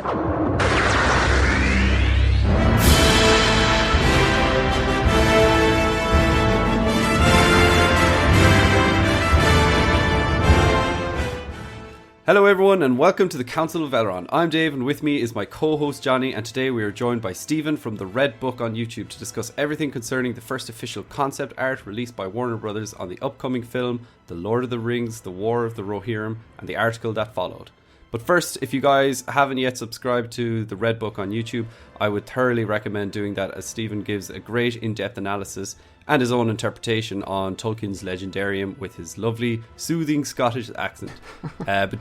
Hello everyone and welcome to the Council of Elrond. I'm Dave and with me is my co-host Johnny, and today we are joined by Stephen from the Red Book on YouTube to discuss everything concerning the first official concept art released by Warner Brothers on the upcoming film The Lord of the Rings, The War of the Rohirrim, and the article that followed. But first, if you guys haven't yet subscribed to the Red Book on YouTube, I would thoroughly recommend doing that, as Stephen gives a great in-depth analysis and his own interpretation on Tolkien's Legendarium with his lovely, soothing Scottish accent. But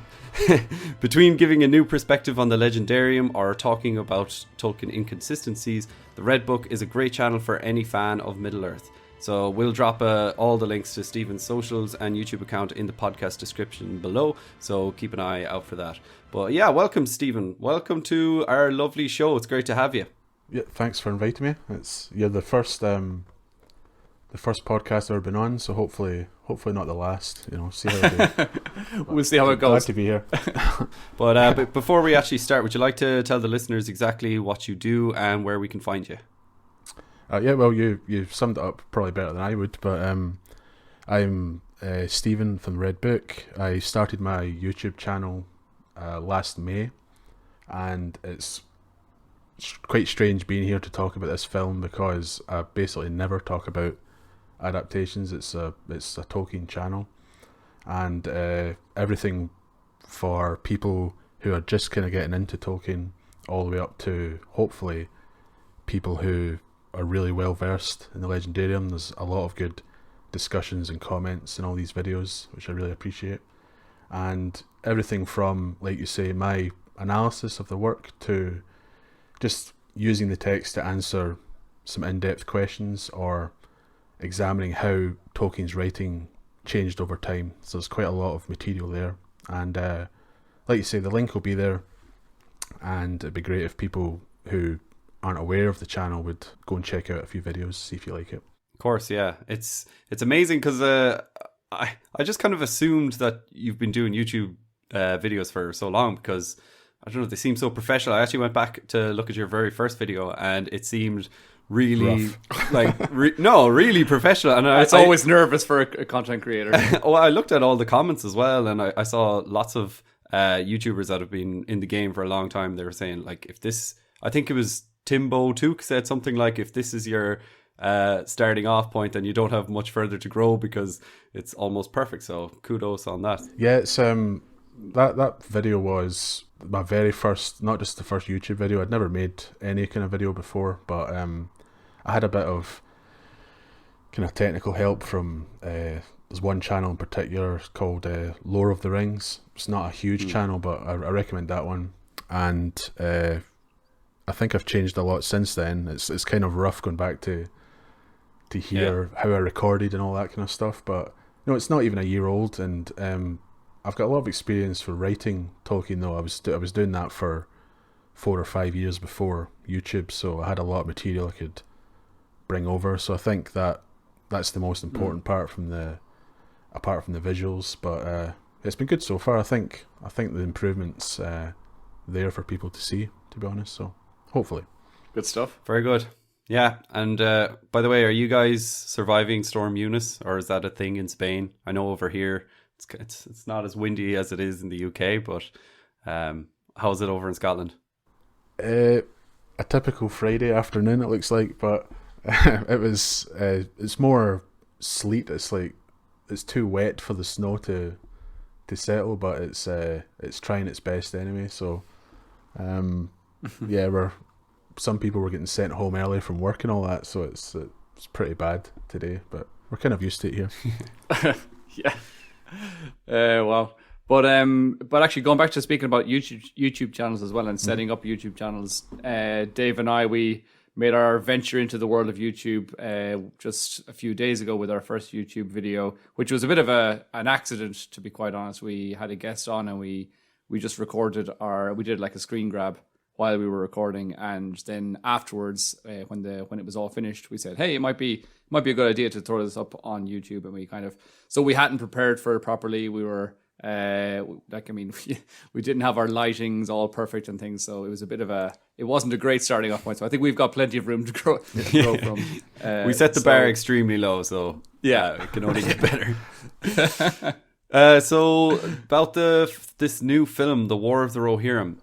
between giving a new perspective on the Legendarium or talking about Tolkien inconsistencies, the Red Book is a great channel for any fan of Middle-earth. So we'll drop all the links to Stephen's socials and YouTube account in the podcast description below, so keep an eye out for that. But yeah, welcome Stephen. Welcome to our lovely show. It's great to have you. Yeah, thanks for inviting me. You're the first podcast I've ever been on, so hopefully not the last. See how it goes. We'll see how it goes. Glad to be here. But before we actually start, would you like to tell the listeners exactly what you do and where we can find you? Yeah, well, you summed it up probably better than I would, but I'm Stephen from the Red Book. I started my YouTube channel last May, and it's quite strange being here to talk about this film because I basically never talk about adaptations. It's a Tolkien channel, and everything for people who are just kind of getting into Tolkien all the way up to hopefully people who are really well versed in the Legendarium. There's a lot of good discussions and comments in all these videos, which I really appreciate, and everything from, like you say, my analysis of the work to just using the text to answer some in-depth questions or examining how Tolkien's writing changed over time. So there's quite a lot of material there, and like you say, the link will be there, and it'd be great if people who aren't aware of the channel would go and check out a few videos, see if you like it. Of course, yeah. It's amazing because I just kind of assumed that you've been doing YouTube videos for so long because, I don't know, they seem so professional. I actually went back to look at your very first video and it seemed really really professional. And it's always nervous for a content creator. Well, I looked at all the comments as well, and I saw lots of YouTubers that have been in the game for a long time. They were saying, like, if this, I think it was Timbo Took said something like, if this is your starting off point, then you don't have much further to grow because it's almost perfect. So kudos on that. Yeah, it's that video was my very first, not just the first YouTube video. I'd never made any kind of video before, but I had a bit of kind of technical help from there's one channel in particular called WAR of the Rings. It's not a huge channel, but I recommend that one. And I think I've changed a lot since then. It's kind of rough going back to hear how I recorded and all that kind of stuff, but it's not even a year old, and I've got a lot of experience for writing Tolkien though. I was doing that for 4 or 5 years before YouTube, so I had a lot of material I could bring over. So I think that's the most important part apart from the visuals, but it's been good so far. I think the improvements there for people to see, to be honest, so hopefully. Good stuff. Very good. Yeah, and by the way, are you guys surviving Storm Eunice, or is that a thing in Spain? I know over here it's not as windy as it is in the UK, but how is it over in Scotland? A typical Friday afternoon, it looks like, but it's more sleet. It's too wet for the snow to settle, but it's trying its best anyway. So yeah, some people were getting sent home early from work and all that, so it's pretty bad today, but we're kind of used to it here. Yeah. Wow. But actually, going back to speaking about YouTube channels as well and setting up YouTube channels, Dave and I, we made our venture into the world of YouTube just a few days ago with our first YouTube video, which was a bit of an accident, to be quite honest. We had a guest on and we just recorded we did like a screen grab while we were recording, and then afterwards, when it was all finished, we said, hey, it might be a good idea to throw this up on YouTube. And we hadn't prepared for it properly. We were Like, I mean, we didn't have our lightings all perfect and things, so it was it wasn't a great starting off point. So I think we've got plenty of room to grow from. We set the bar extremely low, so it can only get better. So about this new film, The War of the Rohirrim.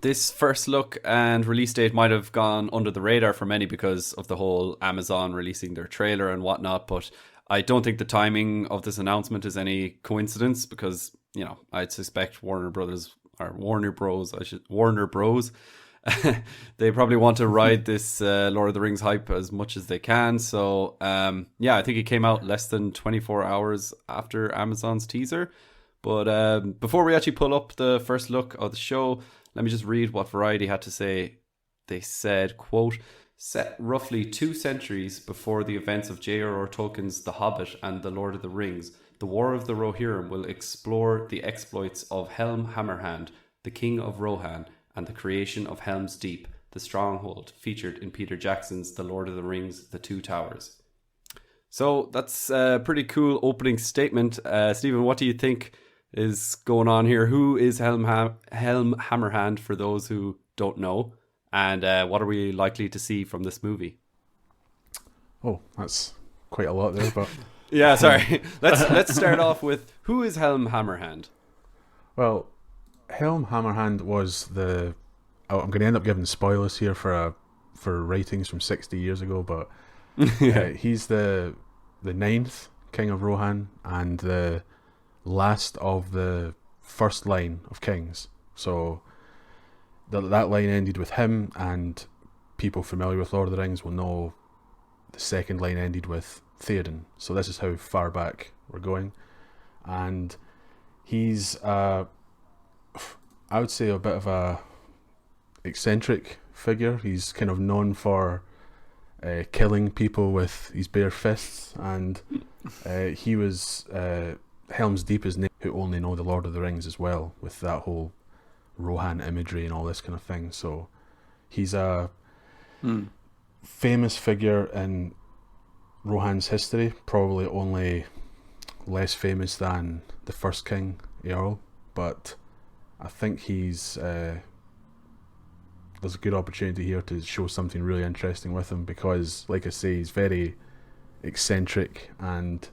This first look and release date might have gone under the radar for many because of the whole Amazon releasing their trailer and whatnot, but I don't think the timing of this announcement is any coincidence because, I'd suspect Warner Bros. They probably want to ride this Lord of the Rings hype as much as they can. So, I think it came out less than 24 hours after Amazon's teaser. But before we actually pull up the first look of the show, let me just read what Variety had to say. They said, quote, "Set roughly 2 centuries before the events of J.R.R. Tolkien's The Hobbit and The Lord of the Rings, The War of the Rohirrim will explore the exploits of Helm Hammerhand, the King of Rohan, and the creation of Helm's Deep, the stronghold featured in Peter Jackson's The Lord of the Rings, The Two Towers." So that's a pretty cool opening statement. Stephen, what do you think is going on here? Who is Helm Hammerhand for those who don't know? And what are we likely to see from this movie? Oh, that's quite a lot there, but yeah, sorry. Let's start off with who is Helm Hammerhand? Well, Helm Hammerhand was I'm going to end up giving spoilers here for writings from 60 years ago, but he's the ninth King of Rohan and the last of the first line of kings. So that line ended with him, and people familiar with Lord of the Rings will know the second line ended with Theoden. So this is how far back we're going. And he's, I would say, a bit of a eccentric figure. He's kind of known for killing people with his bare fists, and he was Helm's Deep is name who only know the Lord of the Rings as well, with that whole Rohan imagery and all this kind of thing. So he's a famous figure in Rohan's history, probably only less famous than the first king, Earl, but I think there's a good opportunity here to show something really interesting with him because, like I say, he's very eccentric and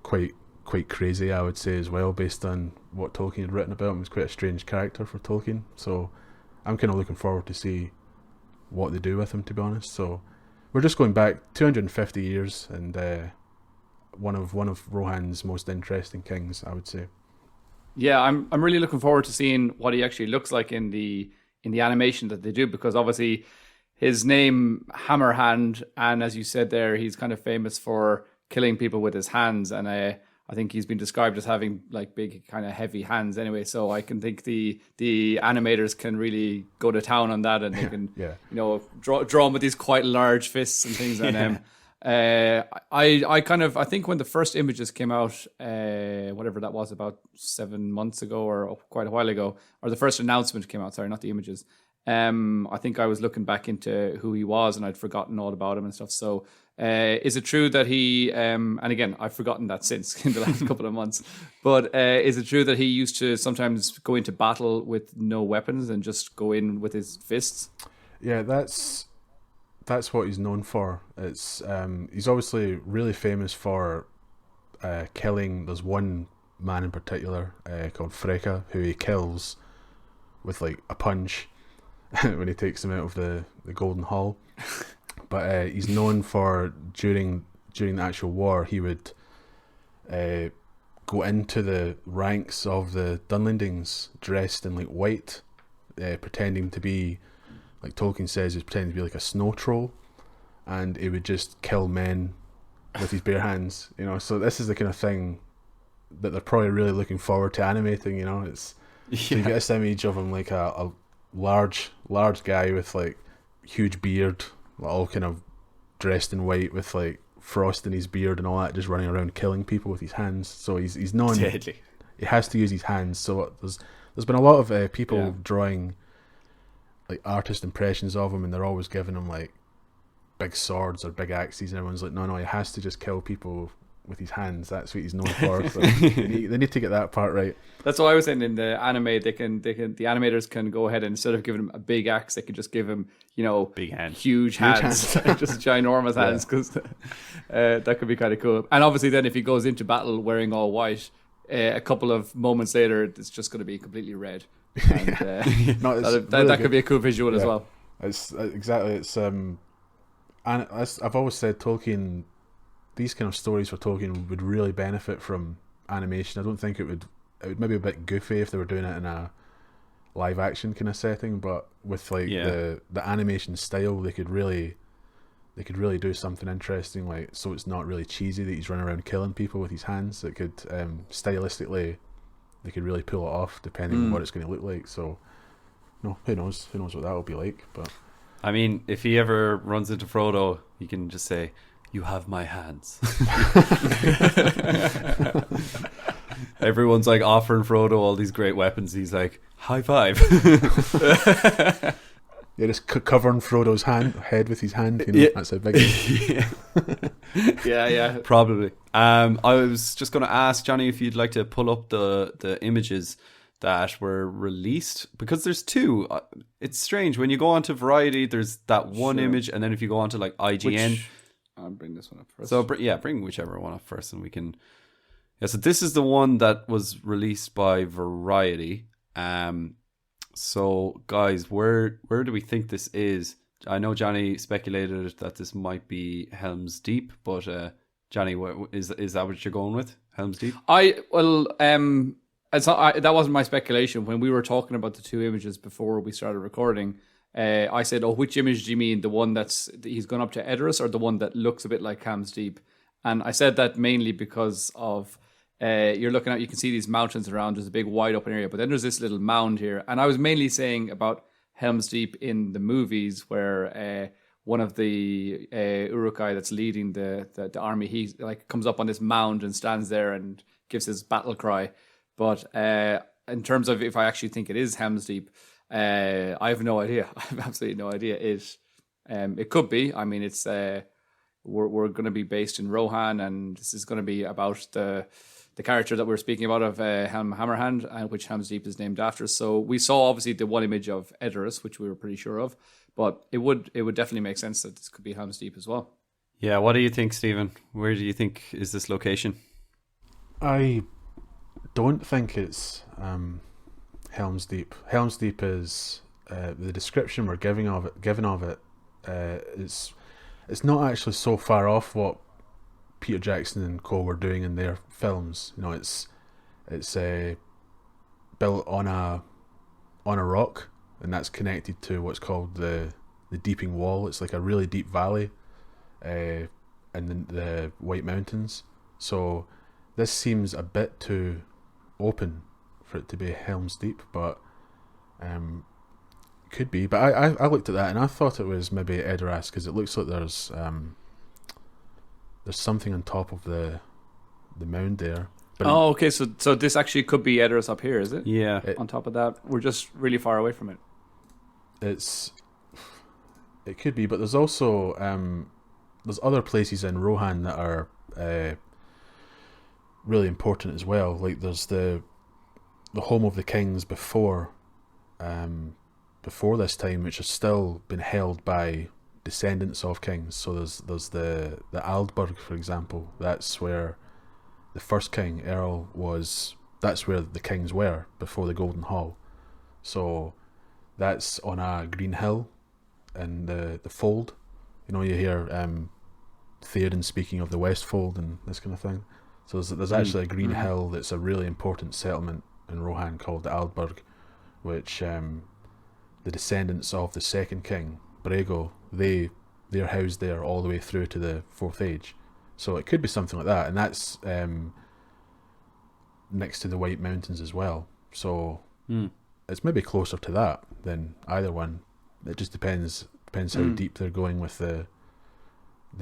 quite crazy, I would say, as well, based on what Tolkien had written about him. He's quite a strange character for Tolkien, so I'm kind of looking forward to see what they do with him, to be honest. So we're just going back 250 years and one of Rohan's most interesting kings, I would say. Yeah, I'm really looking forward to seeing what he actually looks like in the animation that they do, because obviously his name Hammerhand, and as you said there, he's kind of famous for killing people with his hands, and I think he's been described as having like big kind of heavy hands anyway, so I can think the animators can really go to town on that, and they can draw him with these quite large fists and things. And I think when the first images came out, whatever that was, about 7 months ago or quite a while ago, or the first announcement came out, sorry, not the images, I think I was looking back into who he was and I'd forgotten all about him and stuff. So is it true that he, and again, I've forgotten that since in the last couple of months, but is it true that he used to sometimes go into battle with no weapons and just go in with his fists? Yeah, that's what he's known for. It's he's obviously really famous for killing. There's one man in particular called Freka who he kills with like a punch when he takes him out of the Golden Hall. But he's known for during the actual war, he would go into the ranks of the Dunlendings dressed in like white, pretending to be, like Tolkien says, he's pretending to be like a snow troll, and he would just kill men with his bare hands. So this is the kind of thing that they're probably really looking forward to animating. So you get this image of him like a large guy with like huge beard, all kind of dressed in white with like frost in his beard and all that, just running around killing people with his hands. So he's known. Deadly. He has to use his hands. So there's been a lot of people drawing like artist impressions of him, and they're always giving him like big swords or big axes, and everyone's like, no, he has to just kill people with his hands. That's what he's known for. So they need to get that part right. That's what I was saying in the anime. The animators can go ahead and instead of giving him a big axe, they could just give him, big hands, huge hands, just ginormous hands, because that could be kind of cool. And obviously, then if he goes into battle wearing all white, a couple of moments later, it's just going to be completely red. And, that could be a cool visual as well. It's exactly. It's and I've always said Tolkien. These kind of stories for Tolkien would really benefit from animation. I don't think it would maybe a bit goofy if they were doing it in a live action kind of setting, but with the animation style, they could really do something interesting, like, so it's not really cheesy that he's running around killing people with his hands. It could stylistically, they could really pull it off depending on what it's going to look like. So no, who knows what that will be like. But I mean, if he ever runs into Frodo, he can just say, "You have my hands." Everyone's like offering Frodo all these great weapons. He's like, "High five." Yeah, just covering Frodo's head with his hand. That's how big it is. Yeah. Probably. I was just going to ask Johnny if you'd like to pull up the images that were released, because there's two. It's strange when you go onto Variety. There's that one image, and then if you go onto like IGN. I'll bring this one up first. So bring whichever one up first, and we can. Yeah, so this is the one that was released by Variety. So guys, where do we think this is? I know Johnny speculated that this might be Helm's Deep, but Johnny, is that what you're going with? Helm's Deep? That wasn't my speculation. When we were talking about the two images before we started recording, I said, "Oh, which image do you mean? The one he's gone up to Edoras, or the one that looks a bit like Helm's Deep?" And I said that mainly because of you're looking at, you can see these mountains around. There's a big wide open area, but then there's this little mound here. And I was mainly saying about Helm's Deep in the movies, where one of the Uruk-hai that's leading the army, he like comes up on this mound and stands there and gives his battle cry. But in terms of if I actually think it is Helm's Deep, I have no idea. I have absolutely no idea. It could be. I mean, it's we're going to be based in Rohan, and this is going to be about the character that we're speaking about of Helm Hammerhand, which Helm's Deep is named after. So we saw obviously the one image of Edoras, which we were pretty sure of, but it would definitely make sense that this could be Helm's Deep as well. Yeah, what do you think, Stephen? Where do you think is this location? I don't think it's Helm's Deep. Helm's Deep is the description we're given of it. It's not actually so far off what Peter Jackson and co were doing in their films. It's built on a rock, and that's connected to what's called the Deeping Wall. It's like a really deep valley in the White Mountains. So this seems a bit too open for it to be Helm's Deep, but could be. But I looked at that and I thought it was maybe Edoras, because it looks like there's something on top of the mound there. But okay. So this actually could be Edoras up here, is it? Yeah. On top of that, we're just really far away from it. It could be, but there's also there's other places in Rohan that are really important as well. Like there's the home of the kings before this time, which has still been held by descendants of kings. So there's the Aldburg, for example. That's where the first king, Earl, was. That's where the kings were before the Golden Hall. So that's on a green hill in the Fold. You hear Theoden speaking of the West Fold and this kind of thing. So there's actually a green hill that's a really important settlement in Rohan called the Aldburg, which the descendants of the second king, Brego, they're housed there all the way through to the Fourth Age. So it could be something like that, and that's next to the White Mountains as well. So it's maybe closer to that than either one. It just depends how deep they're going with the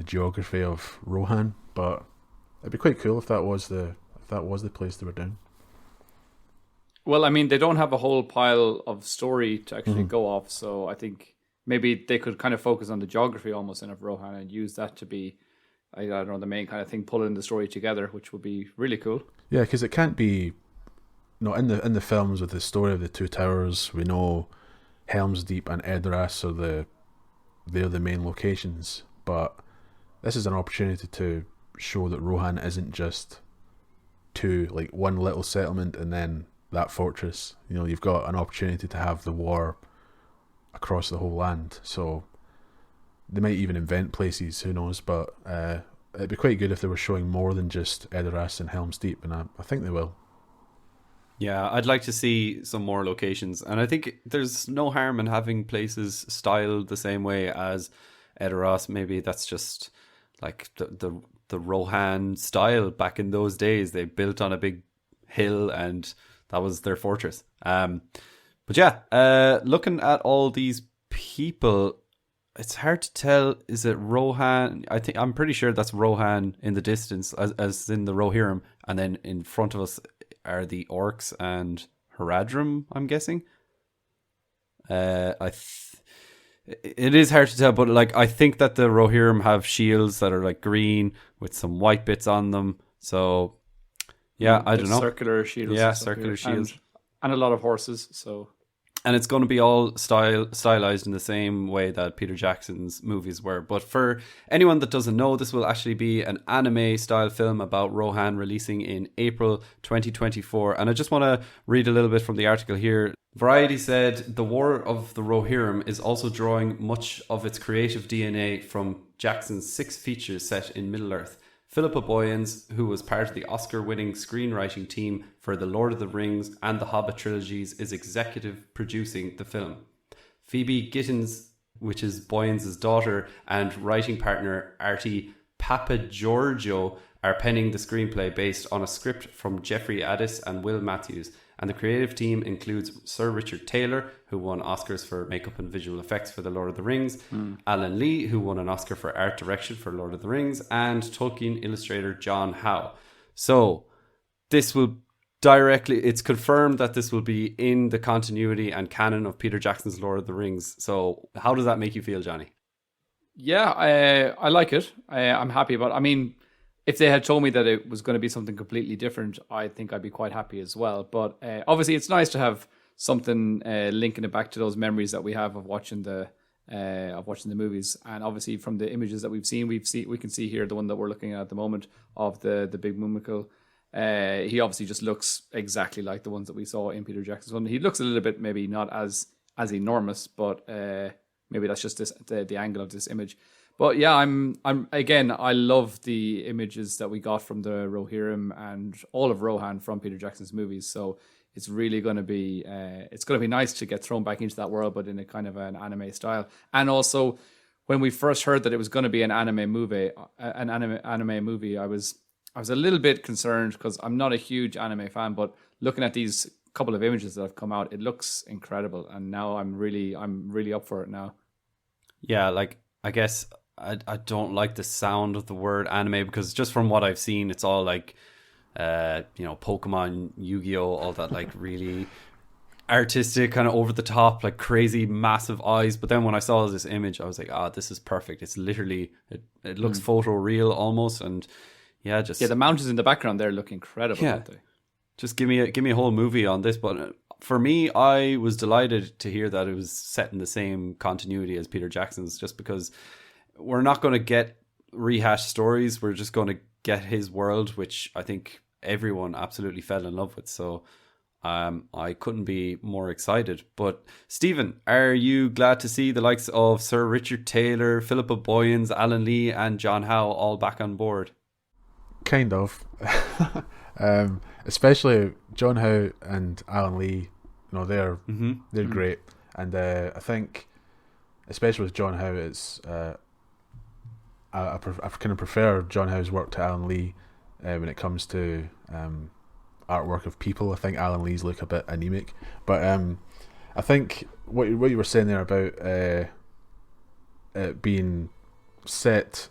geography of Rohan. But it'd be quite cool if that was the place they were doing. Well, I mean, they don't have a whole pile of story to actually go off, so I think maybe they could kind of focus on the geography almost in of Rohan and use that to be I don't know, the main kind of thing pulling the story together, which would be really cool. Yeah, because it can't be. No, in the films with the story of the Two Towers, we know Helm's Deep and Edoras they're the main locations, but this is an opportunity to show that Rohan isn't just one little settlement and then that fortress. You've got an opportunity to have the war across the whole land. So they might even invent places, who knows? But it'd be quite good if they were showing more than just Edoras and Helm's Deep, and I think they will. Yeah, I'd like to see some more locations, and I think there's no harm in having places styled the same way as Edoras. Maybe that's just like the Rohan style back in those days. They built on a big hill, and that was their fortress. But yeah, looking at all these people, it's hard to tell. Is it Rohan? I'm pretty sure that's Rohan in the distance, as in the Rohirrim, and then in front of us are the orcs and Haradrim, I'm guessing. It is hard to tell, but like I think that the Rohirrim have shields that are like green with some white bits on them. So yeah, I don't know. Circular shields. Yeah, circular shields. And a lot of horses, so. And it's going to be all stylized in the same way that Peter Jackson's movies were. But for anyone that doesn't know, this will actually be an anime-style film about Rohan, releasing in April 2024. And I just want to read a little bit from the article here. Variety said, "The War of the Rohirrim is also drawing much of its creative DNA from Jackson's 6 features set in Middle-earth. Philippa Boyens, who was part of the Oscar-winning screenwriting team for The Lord of the Rings and The Hobbit trilogies, is executive producing the film. Phoebe Gittins, which is Boyens' daughter, and writing partner Artie Papagiorgio are penning the screenplay based on a script from Jeffrey Addis and Will Matthews. And the creative team includes Sir Richard Taylor, who won Oscars for makeup and visual effects for The Lord of the Rings, Alan Lee, who won an Oscar for art direction for Lord of the Rings, and Tolkien illustrator John Howe." So this will it's confirmed that this will be in the continuity and canon of Peter Jackson's Lord of the Rings. So how does that make you feel, Johnny? Yeah, I like it. I'm happy about it. I mean, if they had told me that it was going to be something completely different, I think I'd be quite happy as well. But obviously, it's nice to have something linking it back to those memories that we have of watching the movies. And obviously, from the images that we can see here the one that we're looking at the moment of the Big Mumakil. He obviously just looks exactly like the ones that we saw in Peter Jackson's one. He looks a little bit maybe not as enormous, but maybe that's just the angle of this image. But yeah, I love the images that we got from the Rohirrim and all of Rohan from Peter Jackson's movies. So it's really going to be nice to get thrown back into that world, but in a kind of an anime style. And also, when we first heard that it was going to be an anime movie, I was a little bit concerned because I'm not a huge anime fan, but looking at these couple of images that have come out, it looks incredible, and now I'm really up for it now. Yeah, like I guess I don't like the sound of the word anime because just from what I've seen, it's all like Pokemon, Yu-Gi-Oh, all that like really artistic, kind of over the top, like crazy massive eyes. But then when I saw this image, I was like, this is perfect. It's literally it looks photo real almost, and the mountains in the background there look incredible, don't they? Just give me a whole movie on this. But for me, I was delighted to hear that it was set in the same continuity as Peter Jackson's, just because we're not going to get rehashed stories. We're just going to get his world, which I think everyone absolutely fell in love with. So I couldn't be more excited. But Stephen, are you glad to see the likes of Sir Richard Taylor, Philippa Boyens, Alan Lee and John Howe all back on board? Kind of. Especially John Howe and Alan Lee, they're great. And I think, especially with John Howe, it's I kind of prefer John Howe's work to Alan Lee when it comes to artwork of people. I think Alan Lee's look a bit anemic, but I think what you were saying there about it being set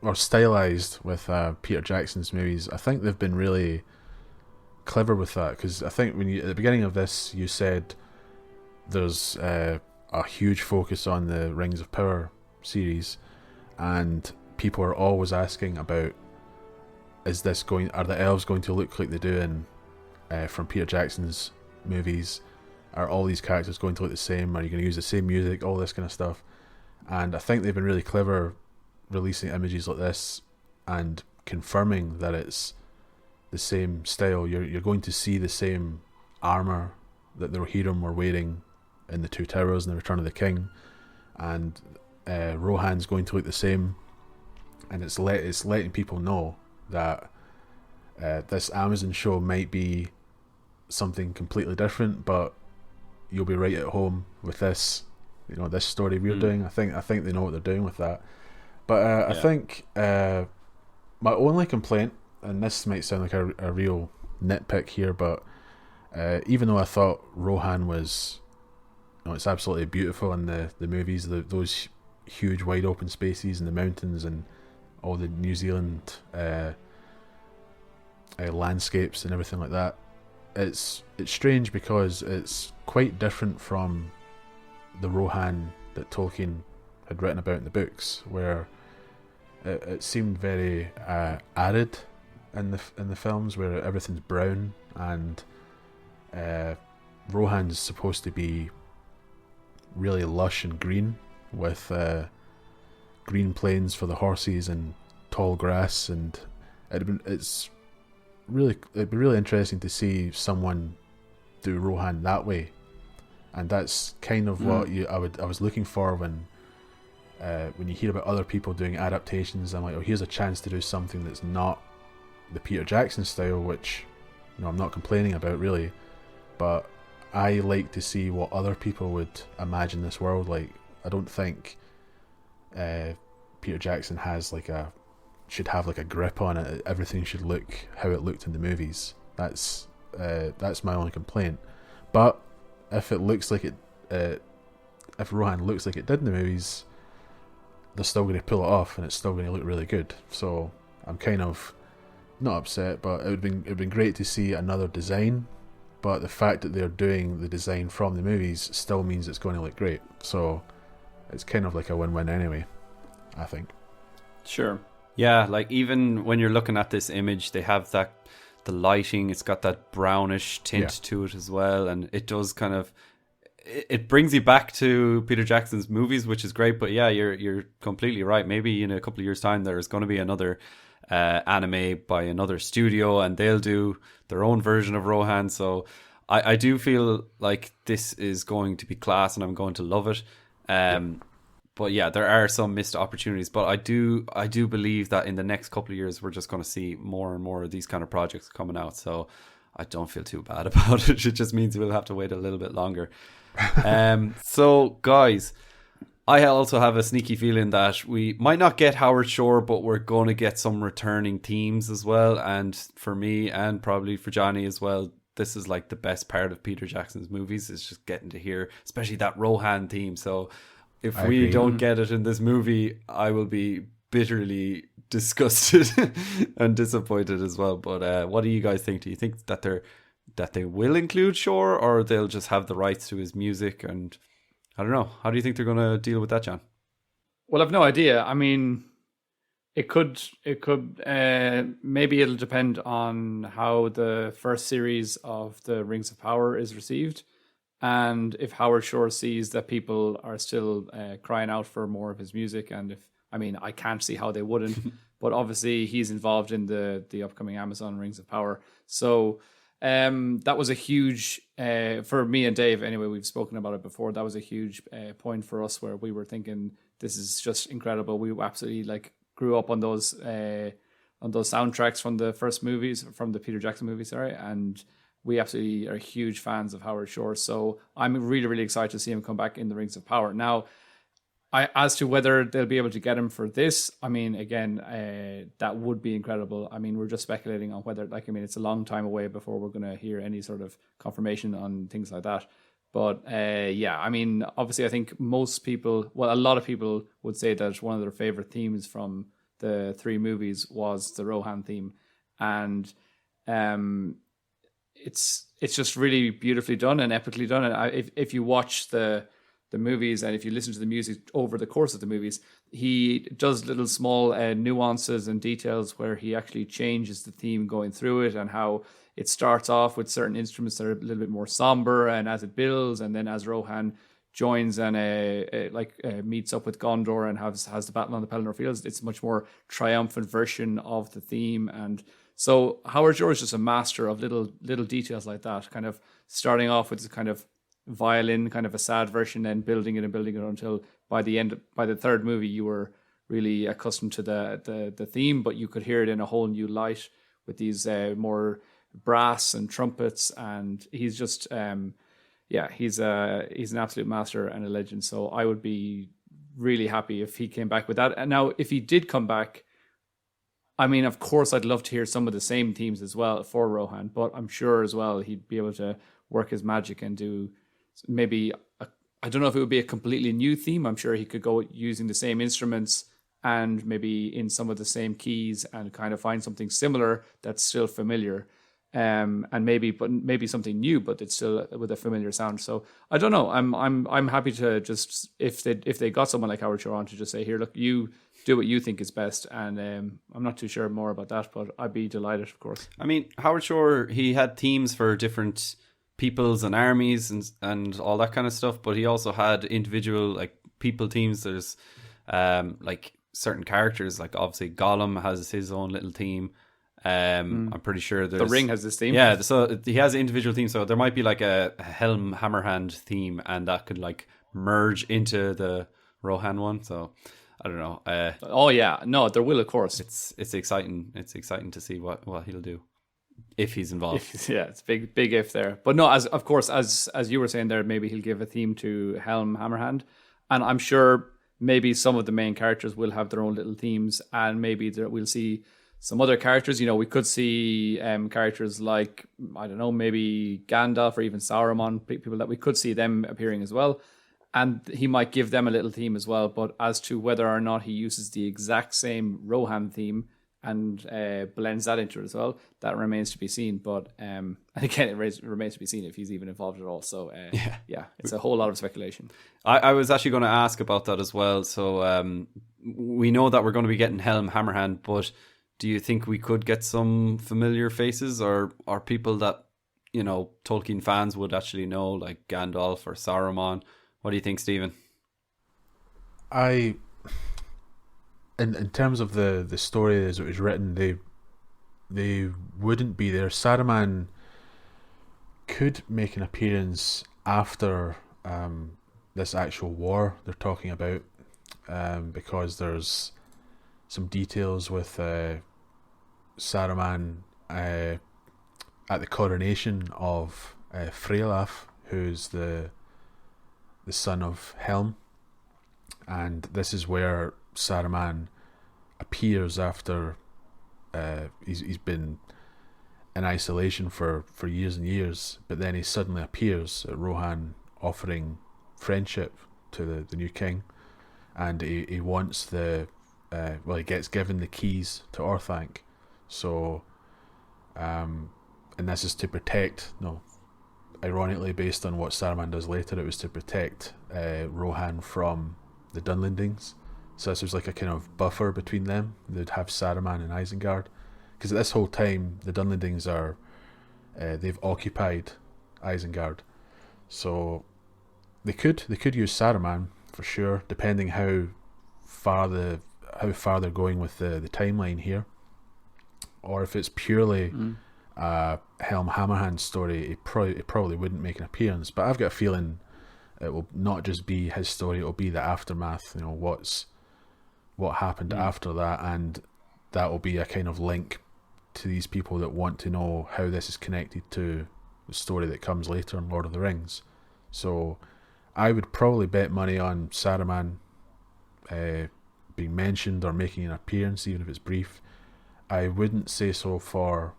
or stylized with Peter Jackson's movies, I think they've been really clever with that, because I think at the beginning of this you said there's a huge focus on the Rings of Power series, and people are always asking about, are the elves going to look like they do in from Peter Jackson's movies? Are all these characters going to look the same? Are you going to use the same music? All this kind of stuff. And I think they've been really clever releasing images like this and confirming that it's the same style. You're going to see the same armor that the Rohirrim were wearing in the Two Towers in the Return of the King, and Rohan's going to look the same. And it's letting people know that this Amazon show might be something completely different, but you'll be right at home with this. This story we're doing. I think they know what they're doing with that. But I think my only complaint, and this might sound like a real nitpick here, but even though I thought Rohan was, it's absolutely beautiful in the movies, those huge wide open spaces and the mountains and all the New Zealand landscapes and everything like that. It's strange because it's quite different from the Rohan that Tolkien had written about in the books, where it seemed very arid in the films, where everything's brown, and Rohan's supposed to be really lush and green, with green plains for the horses and tall grass, and it'd be really interesting to see someone do Rohan that way. And that's kind of what I was looking for when you hear about other people doing adaptations. I'm like, oh, here's a chance to do something that's not the Peter Jackson style, which I'm not complaining about really, but I like to see what other people would imagine this world like. I don't think Peter Jackson should have like a grip on it. Everything should look how it looked in the movies. That's my only complaint. But if it looks like if Rohan looks like it did in the movies, they're still going to pull it off, and it's still going to look really good. So I'm kind of not upset, but it'd been great to see another design. But the fact that they're doing the design from the movies still means it's going to look great. So it's kind of like a win-win anyway, I think. Sure. Yeah, like even when you're looking at this image, they have the lighting, it's got that brownish tint to it as well, and it does kind of, it brings you back to Peter Jackson's movies, which is great. But yeah, you're completely right. Maybe in a couple of years' time there's going to be another anime by another studio, and they'll do their own version of Rohan. So I do feel like this is going to be class, and I'm going to love it. But yeah, there are some missed opportunities. But I do believe that in the next couple of years, we're just going to see more and more of these kind of projects coming out. So I don't feel too bad about it. It just means we'll have to wait a little bit longer. So guys, I also have a sneaky feeling that we might not get Howard Shore, but we're going to get some returning themes as well. And for me, and probably for Johnny as well, this is like the best part of Peter Jackson's movies, is just getting to hear, especially that Rohan theme. So if we don't get it in this movie, I will be bitterly disgusted and disappointed as well. But what do you guys think? Do you think that they will include Shore, or they'll just have the rights to his music? And I don't know. How do you think they're going to deal with that, John? Well, I've no idea. I mean, it could. Maybe it'll depend on how the first series of the Rings of Power is received. And if Howard Shore sees that people are still crying out for more of his music, and I can't see how they wouldn't, but obviously he's involved in the upcoming Amazon Rings of Power. So that was a huge, for me and Dave anyway, we've spoken about it before, that was a huge point for us, where we were thinking, this is just incredible. We absolutely grew up on those soundtracks from the first movies, from the Peter Jackson movies, and we absolutely are huge fans of Howard Shore. So I'm really, really excited to see him come back in the Rings of Power. Now, as to whether they'll be able to get him for this, that would be incredible. We're just speculating on whether, it's a long time away before we're going to hear any sort of confirmation on things like that. But obviously I think most people, a lot of people would say that one of their favorite themes from the three movies was the Rohan theme. And it's just really beautifully done and epically done. And if you watch the the movies, and if you listen to the music over the course of the movies, he does little small nuances and details where he actually changes the theme going through it, and how it starts off with certain instruments that are a little bit more somber, and as it builds, and then as Rohan joins and meets up with Gondor and has the battle on the Pelennor Fields, it's a much more triumphant version of the theme. And so Howard Shore is just a master of little details like that, kind of starting off with this kind of violin, kind of a sad version, then building it until by the third movie you were really accustomed to the theme, but you could hear it in a whole new light with these more brass and trumpets, and he's just he's an absolute master and a legend. So I would be really happy if he came back with that. And now if he did come back, I mean, of course I'd love to hear some of the same themes as well for Rohan, but I'm sure as well he'd be able to work his magic and do maybe I don't know if it would be a completely new theme. I'm sure he could go using the same instruments and maybe in some of the same keys and kind of find something similar that's still familiar. And maybe something new, but it's still with a familiar sound. So I don't know. I'm happy to just if they got someone like Howard Shore on to just say, here, look, you do what you think is best. And I'm not too sure more about that, but I'd be delighted, of course. I mean, Howard Shore, he had themes for different peoples and armies and all that kind of stuff, but he also had individual like people themes. There's like certain characters, like obviously Gollum has his own little theme. I'm pretty sure there's... The Ring has this theme. Yeah, so he has individual themes. So there might be like a Helm Hammerhand theme, and that could like merge into the Rohan one. So I don't know. Oh yeah, no, there will, of course. It's exciting. It's exciting to see what he'll do if he's involved. Yeah, it's big if there. But no, as you were saying there, maybe he'll give a theme to Helm Hammerhand, and I'm sure maybe some of the main characters will have their own little themes, and maybe we'll see some other characters. You know, we could see characters like, I don't know, maybe Gandalf or even Sauron, people that we could see them appearing as well. And he might give them a little theme as well. But as to whether or not he uses the exact same Rohan theme and blends that into it as well, that remains to be seen. But and again, it remains to be seen if he's even involved at all. So yeah, it's a whole lot of speculation. I was actually going to ask about that as well. So we know that we're going to be getting Helm Hammerhand, but do you think we could get some familiar faces or people that, you know, Tolkien fans would actually know, like Gandalf or Saruman? What do you think, Stephen? In terms of the story as it was written, they wouldn't be there. Saruman could make an appearance after this actual war they're talking about, because there's some details with Saruman at the coronation of Freylaf, who's the son of Helm, and this is where Saruman appears after he's been in isolation for years and years, but then he suddenly appears at Rohan offering friendship to the new king, and he wants he gets given the keys to Orthanc. So and this is to protect, ironically based on what Saruman does later, it was to protect Rohan from the Dunlendings. So this was like a kind of buffer between them. They'd have Saruman and Isengard, because at this whole time the Dunlendings are they've occupied Isengard, so they could use Saruman for sure, depending how far they're going with the timeline here, or if it's purely Helm Hammerhand story, it probably wouldn't make an appearance. But I've got a feeling it will not just be his story; it will be the aftermath. You know, what happened after that, and that will be a kind of link to these people that want to know how this is connected to the story that comes later in Lord of the Rings. So I would probably bet money on Saruman being mentioned or making an appearance, even if it's brief. I wouldn't say so for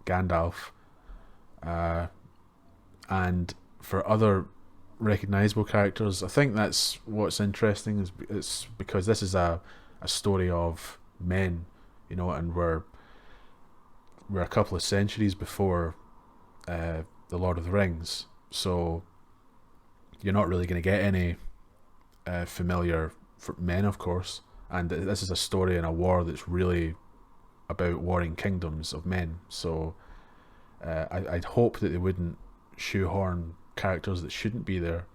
Gandalf, and for other recognisable characters, I think that's what's interesting. It's because this is a story of men, and we're a couple of centuries before the Lord of the Rings. So you're not really going to get any familiar men, of course. And this is a story in a war that's really about warring kingdoms of men. So I'd hope that they wouldn't shoehorn characters that shouldn't be there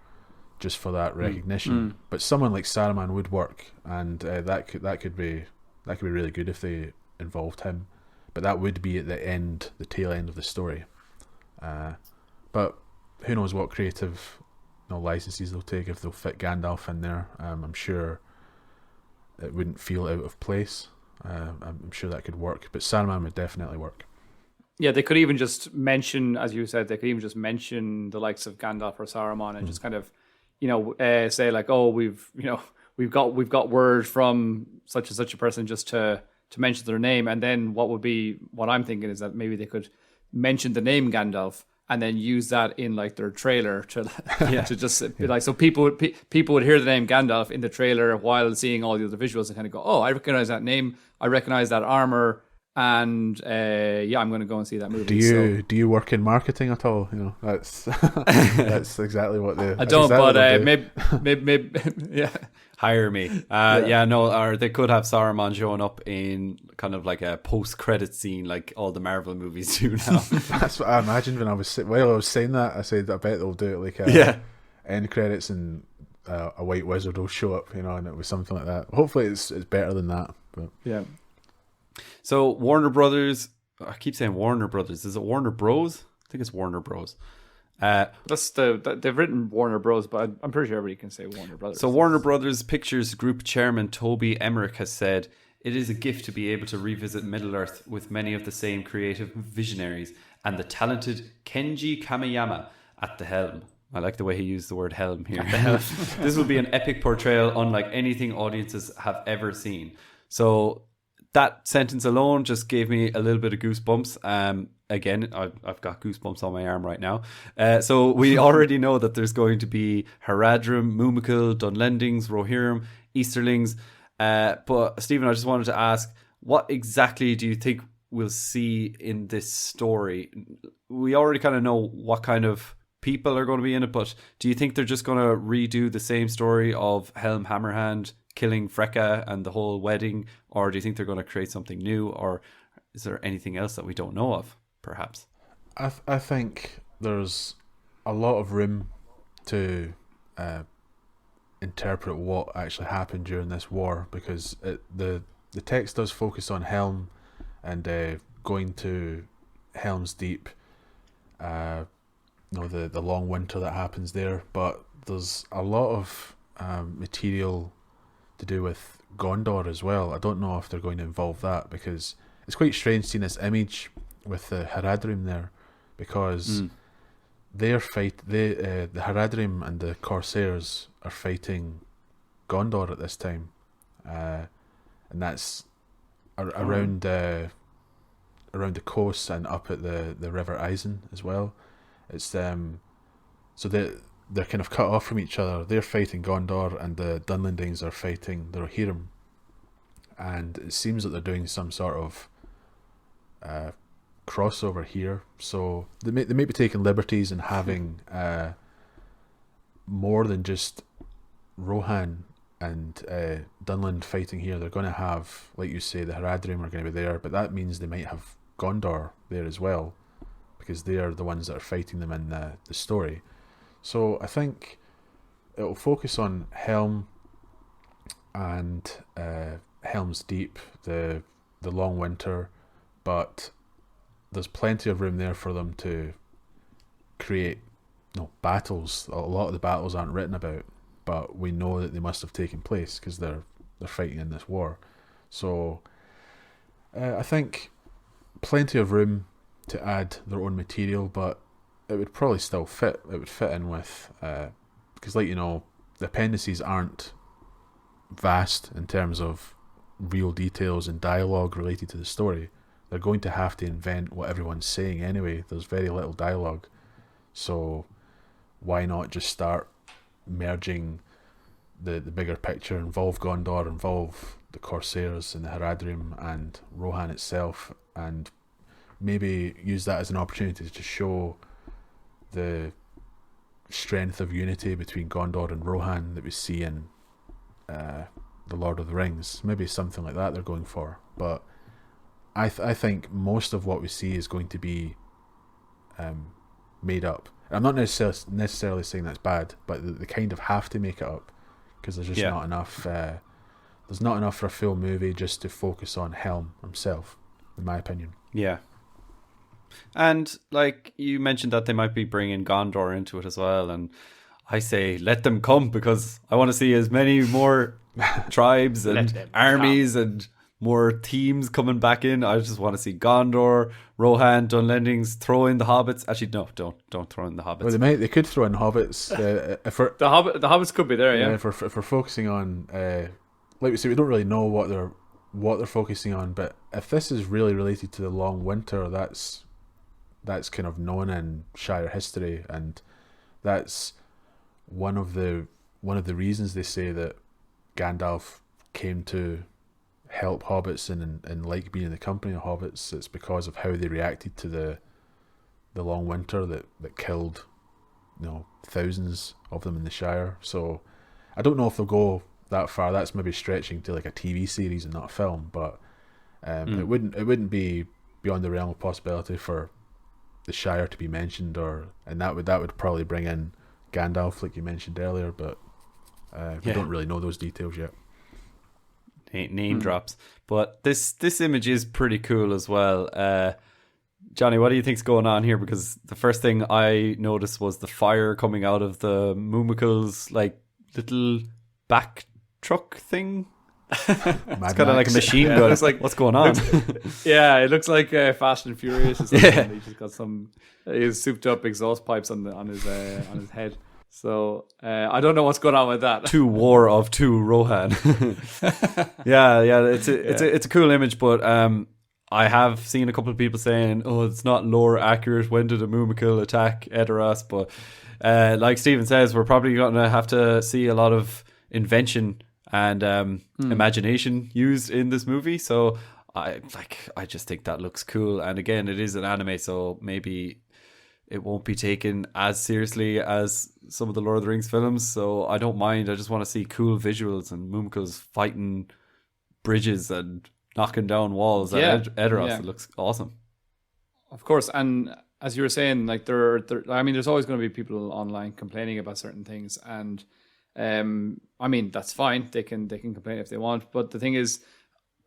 just for that recognition. But someone like Saruman would work, and that could be really good if they involved him. But that would be at the tail end of the story. But who knows what creative licenses they'll take, if they'll fit Gandalf in there. I'm sure it wouldn't feel out of place. I'm sure that could work, but Saruman would definitely work. Yeah, they could even just mention, as you said, the likes of Gandalf or Saruman, and just kind of, say like, oh, we've got word from such and such a person, just to mention their name. And then what I'm thinking is that maybe they could mention the name Gandalf and then use that in like their trailer to just be like, so people would hear the name Gandalf in the trailer while seeing all the other visuals and kind of go, oh, I recognize that name, I recognize that armor, and I'm going to go and see that movie. Do you work in marketing at all? That's that's exactly what they. I don't, exactly, but maybe yeah. Hire me. Or they could have Saruman showing up in kind of like a post-credit scene, like all the Marvel movies do now. That's what I imagined when I was saying that. I said, I bet they'll do it like end credits, and a white wizard will show up, and it was something like that. Hopefully, it's better than that. But yeah. So Warner Brothers. I keep saying Warner Brothers. Is it Warner Bros? I think it's Warner Bros. They've written Warner Bros, but I'm pretty sure everybody can say Warner Brothers. So Warner Brothers Pictures Group Chairman Toby Emmerich has said, "It is a gift to be able to revisit Middle-earth with many of the same creative visionaries and the talented Kenji Kamiyama at the helm." I like the way he used the word helm here. This will be an epic portrayal unlike anything audiences have ever seen. So that sentence alone just gave me a little bit of goosebumps. Again, I've got goosebumps on my arm right now. So we already know that there's going to be Haradrim, Mumakil, Dunlendings, Rohirrim, Easterlings. But Stephen, I just wanted to ask, what exactly do you think we'll see in this story? We already kind of know what kind of people are going to be in it, but do you think they're just going to redo the same story of Helm Hammerhand killing Freka and the whole wedding, or do you think they're going to create something new, or is there anything else that we don't know of, perhaps? I think there's a lot of room to interpret what actually happened during this war, because the text does focus on Helm and going to Helm's Deep, the long winter that happens there, but there's a lot of material to do with Gondor as well. I don't know if they're going to involve that, because it's quite strange seeing this image with the Haradrim there, because the Haradrim and the Corsairs are fighting Gondor at this time, and that's around the coast and up at the River Isen as well. It's so they're kind of cut off from each other. They're fighting Gondor, and the Dunlendings are fighting the Rohirrim, and it seems that they're doing some sort of crossover here. So they may be taking liberties and having more than just Rohan and Dunland fighting here. They're going to have, like you say, the Haradrim are going to be there, but that means they might have Gondor there as well, because they are the ones that are fighting them in the story. So I think it'll focus on Helm and Helm's Deep, the long winter, but there's plenty of room there for them to create battles. A lot of the battles aren't written about, but we know that they must have taken place because they're fighting in this war. So I think plenty of room to add their own material, but it would probably still fit. It would fit in with, because the appendices aren't vast in terms of real details and dialogue related to the story. They're going to have to invent what everyone's saying anyway. There's very little dialogue, so why not just start merging the bigger picture, involve Gondor, involve the Corsairs and the Haradrim and Rohan itself, and maybe use that as an opportunity to show the strength of unity between Gondor and Rohan that we see in the Lord of the Rings. Maybe something like that they're going for. But I think most of what we see is going to be made up. I'm not necessarily saying that's bad, but they kind of have to make it up because there's just not enough. There's not enough for a full movie just to focus on Helm himself, in my opinion. Yeah. And like you mentioned that they might be bringing Gondor into it as well, and I say let them come because I want to see as many more tribes and armies and more teams coming back in. I just want to see Gondor, Rohan, Dunlendings, throw in the hobbits. Actually, no, don't throw in the hobbits. Well, they could throw in hobbits. If we're, the hobbits could be there. Yeah. If we're focusing on, like we say, we don't really know what they're focusing on. But if this is really related to the Long Winter, that's kind of known in Shire history, and that's one of the reasons they say that Gandalf came to help hobbits and like being in the company of hobbits. It's because of how they reacted to the Long Winter that killed thousands of them in the Shire. So I don't know if they'll go that far. That's maybe stretching to like a TV series and not a film, but it wouldn't be beyond the realm of possibility for the Shire to be mentioned, and that would probably bring in Gandalf, like you mentioned earlier, but we don't really know those details yet. Name drops, but this image is pretty cool as well. Johnny, what do you think's going on here? Because the first thing I noticed was the fire coming out of the Mumical's like little back truck thing. It's kind of like a machine gun. It's like, what's going on? It looks like Fast and Furious. Or something. He's just got some his souped up exhaust pipes on his head. So I don't know what's going on with that. To War of the Rohan. It's a cool image, but I have seen a couple of people saying, "Oh, it's not lore accurate. When did a Mumical attack Edoras?" But like Stephen says, we're probably going to have to see a lot of invention and imagination used in this movie. So I just think that looks cool. And again, it is an anime, so maybe it won't be taken as seriously as some of the Lord of the Rings films. So I don't mind. I just want to see cool visuals and Mumicals fighting bridges and knocking down walls at Edoras. Yeah. It looks awesome. Of course. And as you were saying, like there's always going to be people online complaining about certain things, and that's fine. They can complain if they want. But the thing is,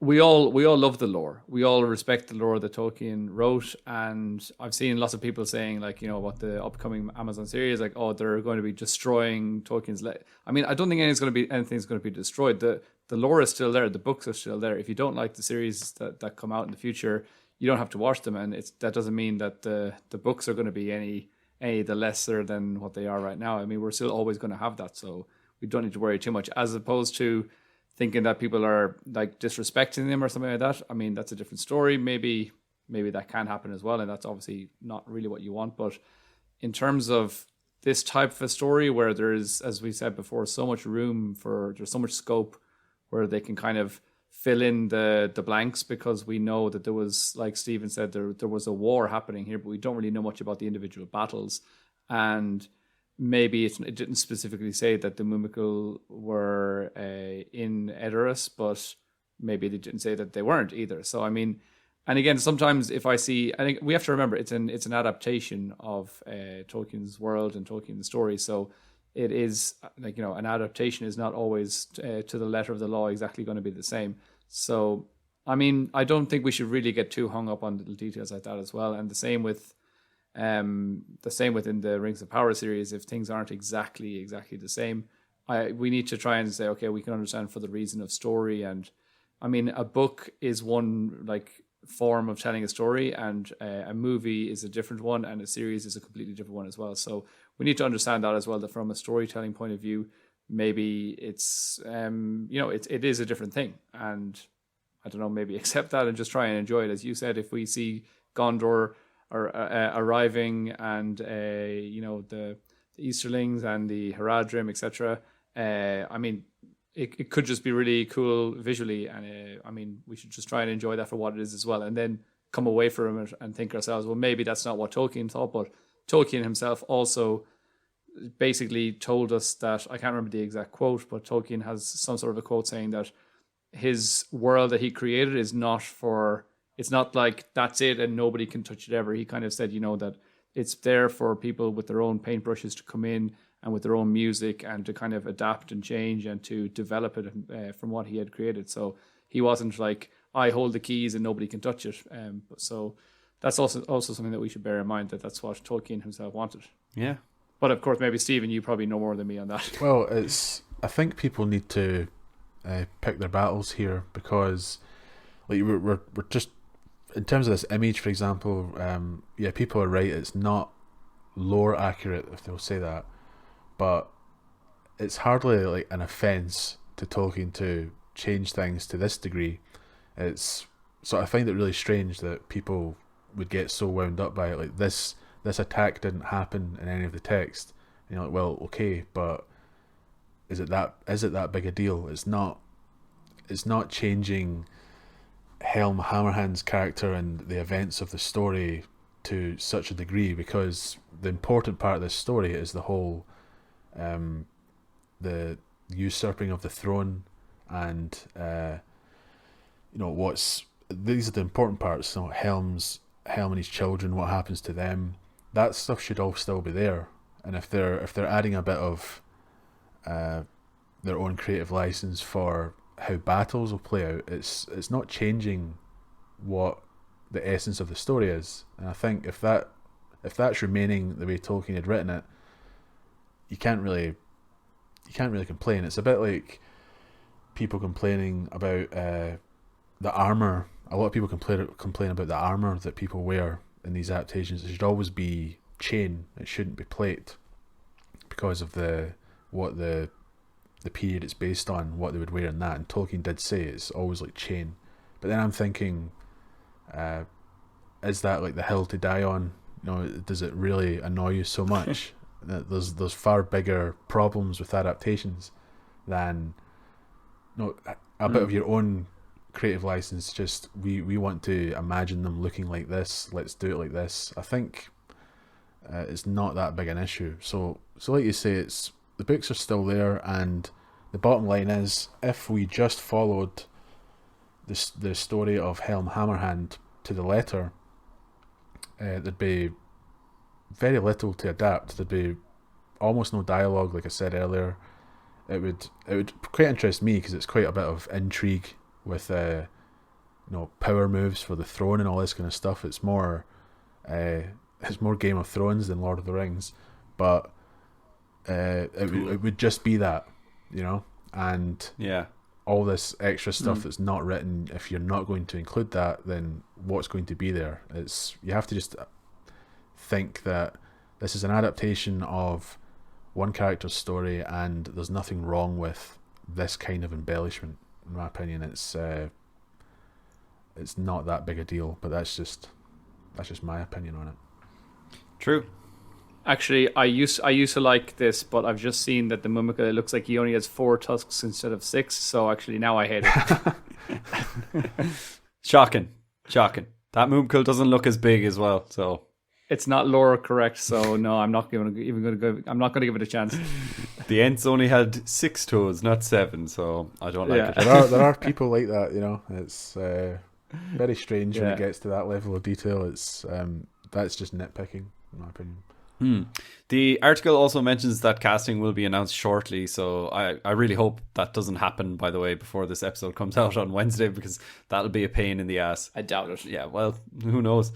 we all love the lore. We all respect the lore that Tolkien wrote, and I've seen lots of people saying about the upcoming Amazon series, like, oh, they're going to be destroying Tolkien's. I don't think anything's going to be destroyed. The lore is still there. The books are still there. If you don't like the series that come out in the future, you don't have to watch them, and that doesn't mean that the books are going to be any the lesser than what they are right now. I mean, we're still always going to have that, so we don't need to worry too much, as opposed to thinking that people are like disrespecting them or something like that. I mean, that's a different story. Maybe that can happen as well, and that's obviously not really what you want. But in terms of this type of a story where there's, as we said before, so much room there's so much scope where they can kind of fill in the blanks, because we know that there was, like Stephen said, there was a war happening here, but we don't really know much about the individual battles. And maybe it didn't specifically say that the Mumical were in Edoras, but maybe they didn't say that they weren't either. So, I mean, and again, sometimes I think we have to remember it's an adaptation of Tolkien's world and Tolkien's story. So it is an adaptation is not always to the letter of the law exactly going to be the same. So, I mean, I don't think we should really get too hung up on little details like that as well. And the same within the Rings of Power series. If things aren't exactly the same, we need to try and say, okay, we can understand for the reason of story. And I mean, a book is one form of telling a story, and a movie is a different one, and a series is a completely different one as well. So we need to understand that as well, that from a storytelling point of view, maybe it's it is a different thing, and I don't know, maybe accept that and just try and enjoy it. As you said, if we see Gondor arriving, and the Easterlings and the Haradrim, etc. I mean, it could just be really cool visually, and I mean, we should just try and enjoy that for what it is as well, and then come away from it and think ourselves, well, maybe that's not what Tolkien thought, but Tolkien himself also basically told us that, I can't remember the exact quote, but Tolkien has some sort of a quote saying that his world that he created is not for, it's not like that's it and nobody can touch it ever. He kind of said, that it's there for people with their own paintbrushes to come in and with their own music and to kind of adapt and change and to develop it from what he had created. So he wasn't like, I hold the keys and nobody can touch it. So that's also something that we should bear in mind, that that's what Tolkien himself wanted. Yeah. But of course, maybe Stephen, you probably know more than me on that. Well, I think people need to pick their battles here, because like we're just, in terms of this image, for example, people are right. It's not lore accurate, if they'll say that, but it's hardly like an offense to Tolkien to change things to this degree. So I find it really strange that people would get so wound up by it. Like this attack didn't happen in any of the text. And you're like, well, okay, but is it that big a deal? It's not changing Helm Hammerhand's character and the events of the story to such a degree, because the important part of this story is the whole the usurping of the throne, and these are the important parts. So Helm and his children, what happens to them, that stuff should all still be there. And if they're adding a bit of their own creative license for how battles will play out, it's not changing what the essence of the story is. And I think if that's remaining the way Tolkien had written it, you can't really complain. It's a bit like people complaining about the armor. A lot of people complain about the armor that people wear in these adaptations. It should always be chain. It shouldn't be plate, because of what the period it's based on, what they would wear in that. And Tolkien did say it's always like chain. But then I'm thinking, is that like the hill to die on? Does it really annoy you so much? There's far bigger problems with adaptations than a bit of your own creative license. Just we want to imagine them looking like this, let's do it like this. I think it's not that big an issue. So like you say, the books are still there, and the bottom line is, if we just followed the story of Helm Hammerhand to the letter, there'd be very little to adapt. There'd be almost no dialogue, like I said earlier. It would quite interest me, because it's quite a bit of intrigue with power moves for the throne and all this kind of stuff. It's more Game of Thrones than Lord of the Rings, but it would just be that, and all this extra stuff that's not written. If you're not going to include that, then what's going to be there? You have to just think that this is an adaptation of one character's story, and there's nothing wrong with this kind of embellishment. In my opinion, it's not that big a deal, but that's just my opinion on it. True. Actually, I used to like this, but I've just seen that the Mummicle, it looks like he only has 4 tusks instead of 6. So actually, now I hate it. Shocking. That Mummicle doesn't look as big as well. So it's not lore correct. So no, I'm not going to give it a chance. The Ents only had 6 toes, not 7. So I don't like it. There are people like that. It's very strange when it gets to that level of detail. It's that's just nitpicking, in my opinion. The article also mentions that casting will be announced shortly, so I really hope that doesn't happen, by the way, before this episode comes out on Wednesday, because that'll be a pain in the ass. I doubt it. Yeah, well, who knows?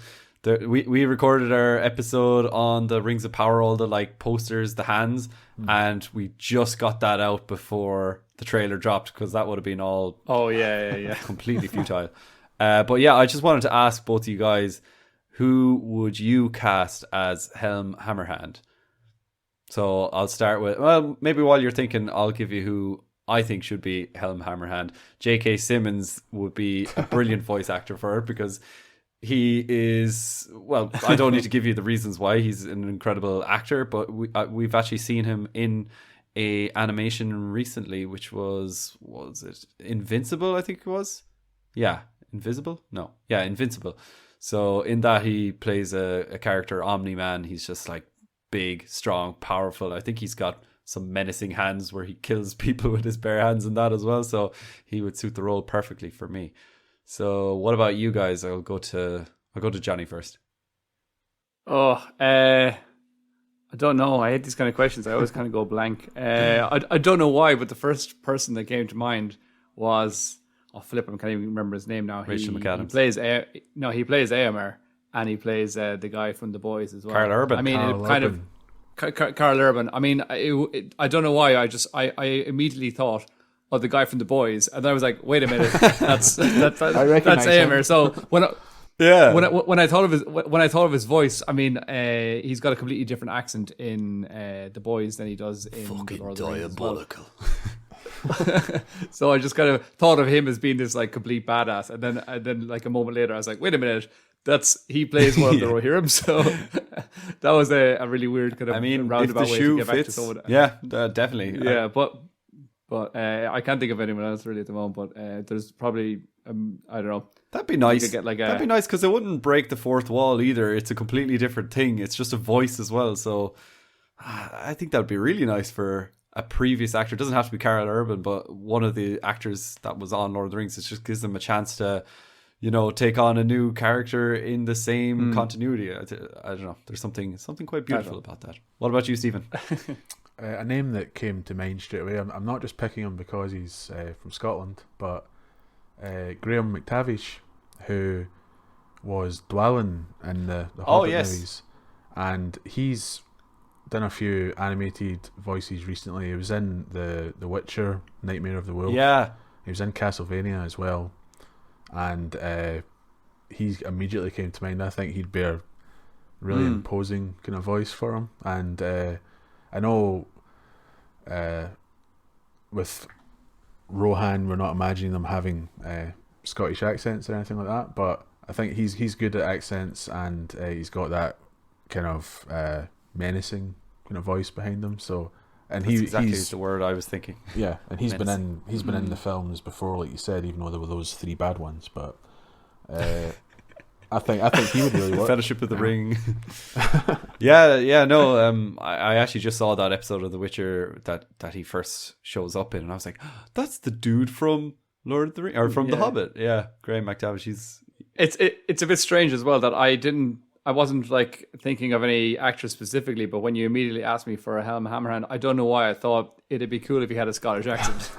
We recorded our episode on the Rings of Power, all the posters, the hands, and we just got that out before the trailer dropped, because that would have been all completely futile. But yeah, I just wanted to ask both of you guys, who would you cast as Helm Hammerhand? So I'll start with, well, maybe while you're thinking, I'll give you who I think should be Helm Hammerhand. J.K. Simmons would be a brilliant voice actor for it, because he is, well, I don't need to give you the reasons why. He's an incredible actor, but we've actually seen him in a animation recently, which was it Invincible, I think it was? Yeah, Invisible? No. Yeah, Invincible. So in that, he plays a character, Omni-Man. He's just big, strong, powerful. I think he's got some menacing hands where he kills people with his bare hands and that as well. So he would suit the role perfectly for me. So what about you guys? I'll go to Johnny first. I don't know. I hate these kind of questions. I always kind of go blank. I don't know why, but the first person that came to mind was I can't even remember his name now. Rachel McAdams. He plays Endyamar, and he plays the guy from The Boys as well. Carl Urban. I mean, Carl it kind Urban. of Carl Urban. I mean, I don't know why. I immediately thought of the guy from The Boys, and then I was like, wait a minute, that's Endyamar. So when I thought of his voice, I mean, he's got a completely different accent in The Boys than he does in The Lord of the Rings as well. So I just kind of thought of him as being this like complete badass, and then like a moment later, I was like, wait a minute, he plays one of the Rohirrim. So that was a really weird kind of roundabout way to get back to someone. Yeah, definitely. Yeah, but I can't think of anyone else really at the moment. But there's probably I don't know. That'd be nice. That'd be nice because it wouldn't break the fourth wall either. It's a completely different thing. It's just a voice as well. So I think that'd be really nice for a previous actor. It doesn't have to be Carl Urban, but one of the actors that was on Lord of the Rings. It just gives them a chance to, take on a new character in the same continuity. I don't know. There's something quite beautiful about that. What about you, Stephen? A name that came to mind straight away. I'm not just picking him because he's from Scotland, but Graham McTavish, who was Dwalin in the Hobbit movies, and he's done a few animated voices recently. He was in the Witcher, Nightmare of the Wolf. Yeah, he was in Castlevania as well, and he immediately came to mind. I think he'd be a really imposing kind of voice for him, and I know with Rohan, we're not imagining them having Scottish accents or anything like that, but I think he's good at accents, and he's got that kind of menacing kind of voice behind him. So, and he's he's the word I was thinking. Yeah, and he's been in the films before, like you said, even though there were those 3 bad ones. But I think he would really work. Fellowship of the Ring. No. I actually just saw that episode of The Witcher that he first shows up in, and I was like, that's the dude from Lord of the Rings or from The Hobbit. Yeah, Graham McTavish. It's a bit strange as well that I wasn't like thinking of any actor specifically, but when you immediately asked me for a Helm Hammerhand, I don't know why I thought it'd be cool if he had a Scottish accent.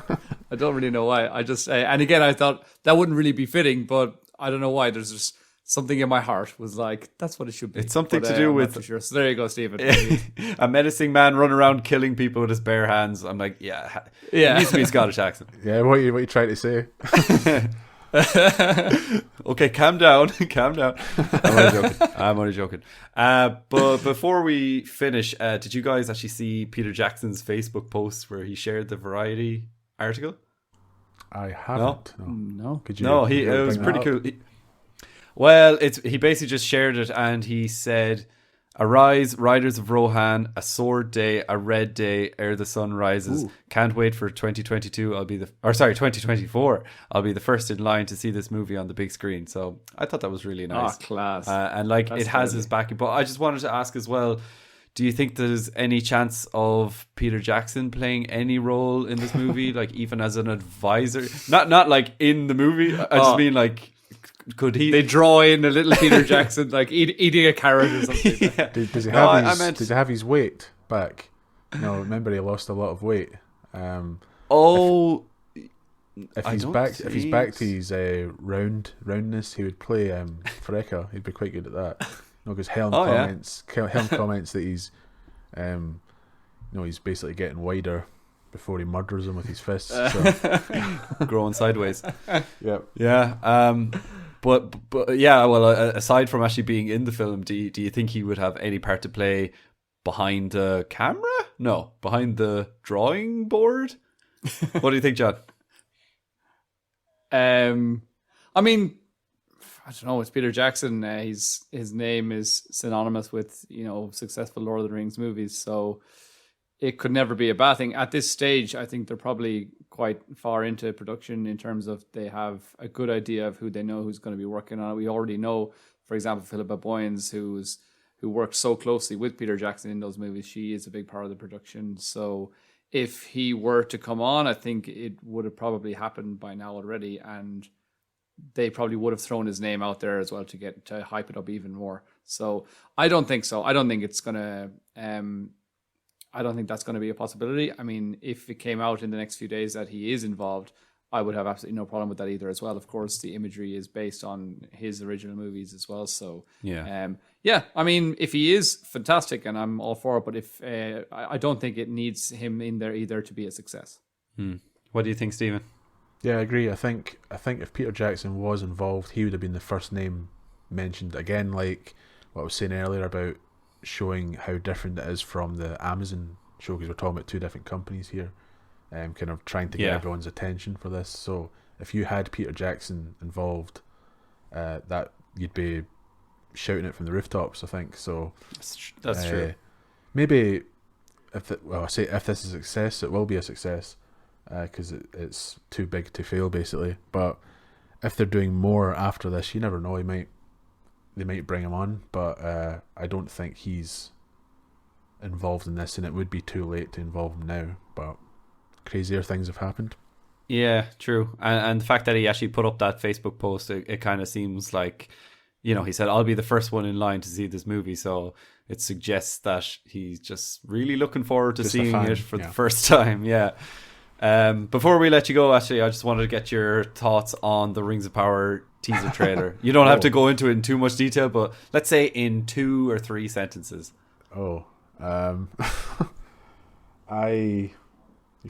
I don't really know why. I just and again I thought that wouldn't really be fitting, but I don't know why. There's just something in my heart was like, that's what it should be. It's something to do with... Sure. So there you go, Stephen. A menacing man running around killing people with his bare hands. I'm like, yeah. It needs to be a Scottish accent. Yeah, what are you trying to say? Okay, calm down. I'm only joking. But before we finish, did you guys actually see Peter Jackson's Facebook post where he shared the Variety article? I haven't. No. Could you? No, it was pretty cool. He basically just shared it, and he said, "Arise, riders of Rohan, a sword day, a red day, ere the sun rises. Ooh. Can't wait for 2022. 2024. I'll be the first in line to see this movie on the big screen." So I thought that was really nice. Oh, class. And like it has his backing. But I just wanted to ask as well, do you think there's any chance of Peter Jackson playing any role in this movie, like even as an advisor? Not like in the movie. I just mean like, could he? They draw in a little Peter Jackson like eating a carrot or something. Yeah. Does he have his weight back? No, remember he lost a lot of weight. If he's back to his roundness, he would play Freka. He'd be quite good at that. No, because Helm comments that he's he's basically getting wider before he murders him with his fists. So. Growing sideways. Yep. Yeah. But yeah. Well, aside from actually being in the film, do you think he would have any part to play behind the camera? No, behind the drawing board. What do you think, John? I mean, I don't know. It's Peter Jackson. His name is synonymous with successful Lord of the Rings movies, so it could never be a bad thing. At this stage, I think they're probably quite far into production in terms of they have a good idea of who they know who's going to be working on it. We already know, for example, Philippa Boyens, who who worked so closely with Peter Jackson in those movies. She is a big part of the production. So if he were to come on, I think it would have probably happened by now already, and they probably would have thrown his name out there as well to hype it up even more. So I don't think so. I don't think it's gonna. I don't think that's going to be a possibility. I mean, if it came out in the next few days that he is involved, I would have absolutely no problem with that either as well. Of course, the imagery is based on his original movies as well. So, I mean, if he is, fantastic, and I'm all for it. But if I don't think it needs him in there either to be a success. What do you think, Stephen? Yeah, I agree. I think if Peter Jackson was involved, he would have been the first name mentioned. Again, like what I was saying earlier about showing how different it is from the Amazon show, because we're talking about two different companies here, kind of trying to get everyone's attention for this. So if you had Peter Jackson involved, that you'd be shouting it from the rooftops, I think. So that's true. Maybe if this is a success, it will be a success, because it's too big to fail, basically. But if they're doing more after this, you never know. They might bring him on, but I don't think he's involved in this, and it would be too late to involve him now. But crazier things have happened. Yeah, true. And the fact that he actually put up that Facebook post, it kind of seems like, he said, I'll be the first one in line to see this movie. So it suggests that he's just really looking forward to seeing it for the first time. Yeah. Before we let you go, actually, I just wanted to get your thoughts on the Rings of Power teaser trailer. You don't have to go into it in too much detail, but let's say in 2 or 3 sentences. You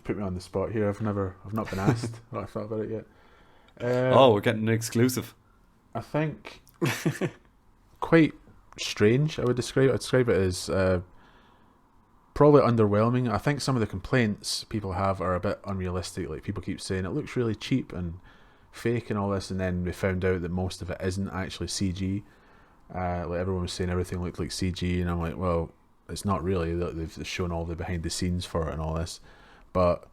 put me on the spot here. I've not been asked what I thought about it yet. We're getting an exclusive. I think quite strange. I'd describe it as probably underwhelming. I think some of the complaints people have are a bit unrealistic. Like, people keep saying it looks really cheap and fake and all this, and then we found out that most of it isn't actually CG. Like, everyone was saying everything looked like CG, and I'm like, well, it's not really. They've shown all the behind the scenes for it and all this, but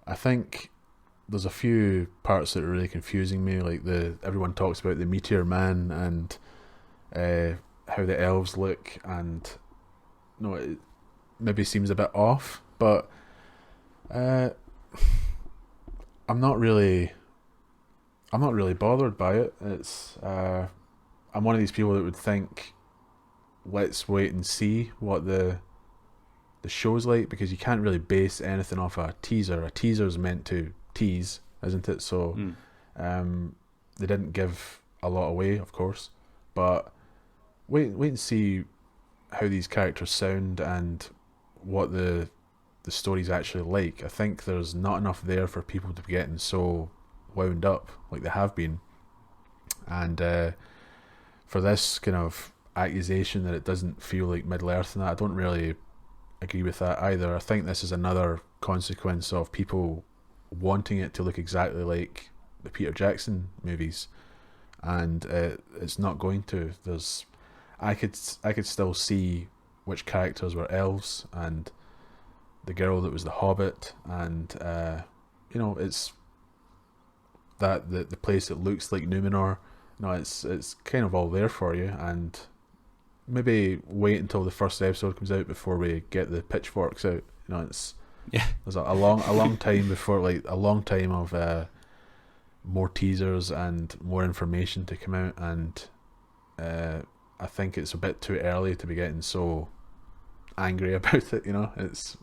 I think there's a few parts that are really confusing me. Like, everyone talks about the Meteor Man and how the elves look, and it maybe seems a bit off, but I'm not really bothered by it. It's I'm one of these people that would think, let's wait and see what the show's like, because you can't really base anything off a teaser. A teaser's meant to tease, isn't it? So they didn't give a lot away, of course, but wait and see how these characters sound and what the story's actually like. I think there's not enough there for people to be getting so wound up like they have been, and for this kind of accusation that it doesn't feel like Middle Earth, and that, I don't really agree with that either. I think this is another consequence of people wanting it to look exactly like the Peter Jackson movies, and it's not going to. I could still see which characters were elves and the girl that was the Hobbit, and it's that the place that looks like Numenor. It's kind of all there for you, and maybe wait until the first episode comes out before we get the pitchforks out. There's a long time before, like a long time of more teasers and more information to come out, and I think it's a bit too early to be getting so angry about it. We just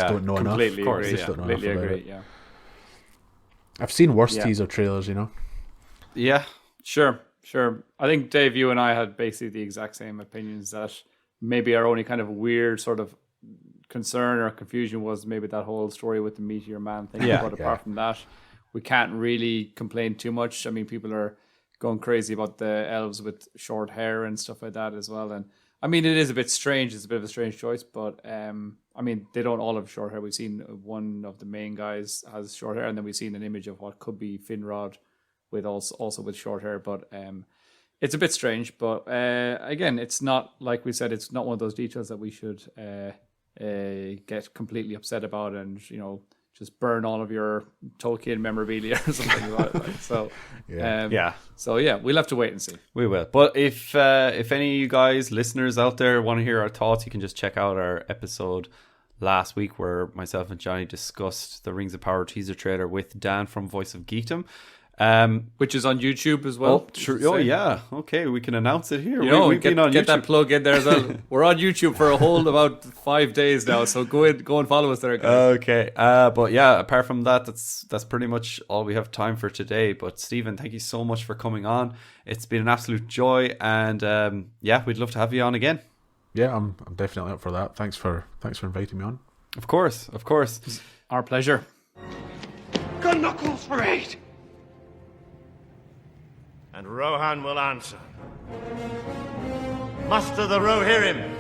don't know enough. Completely Of course, agree. just don't know enough about Agree. it. Yeah. I've seen worse teaser trailers. Yeah. Sure. I think, Dave, you and I had basically the exact same opinions, that maybe our only kind of weird sort of concern or confusion was maybe that whole story with the Meteor Man thing. But apart from that, we can't really complain too much. I mean, people are going crazy about the elves with short hair and stuff like that as well. And I mean, it is a bit strange. It's a bit of a strange choice, but I mean, they don't all have short hair. We've seen one of the main guys has short hair, and then we've seen an image of what could be Finrod with also with short hair. But it's a bit strange. But again, it's not, like we said, it's not one of those details that we should get completely upset about and just burn all of your Tolkien memorabilia or something like that. So Yeah. So yeah, we'll have to wait and see. We will. But if any of you guys, listeners out there, want to hear our thoughts, you can just check out our episode last week where myself and Johnny discussed the Rings of Power teaser trailer with Dan from Voice of Geekdom. Which is on YouTube as well. Oh, sure. Oh, yeah. Okay, we can announce it here. We've been on YouTube. That plug in there as well. We're on YouTube for a whole about 5 days now, so go and follow us there, guys. Okay. But yeah, apart from that, that's pretty much all we have time for today. But Stephen, thank you so much for coming on. It's been an absolute joy, and we'd love to have you on again. Yeah, I'm definitely up for that. Thanks for inviting me on. Of course. Our pleasure. Gun knuckles for 8. And Rohan will answer. Muster the Rohirrim.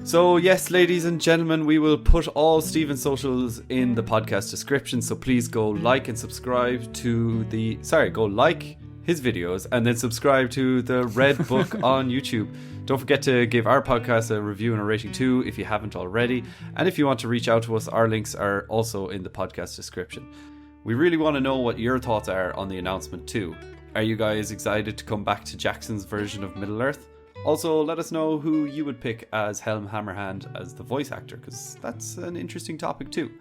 So yes, ladies and gentlemen, we will put all Stephen's socials in the podcast description. So please go like and subscribe to go like his videos and then subscribe to the Red Book on YouTube. Don't forget to give our podcast a review and a rating too if you haven't already. And if you want to reach out to us, our links are also in the podcast description. We really want to know what your thoughts are on the announcement too. Are you guys excited to come back to Jackson's version of Middle-earth? Also, let us know who you would pick as Helm Hammerhand as the voice actor, because that's an interesting topic too.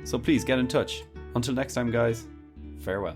So please get in touch. Until next time, guys, farewell.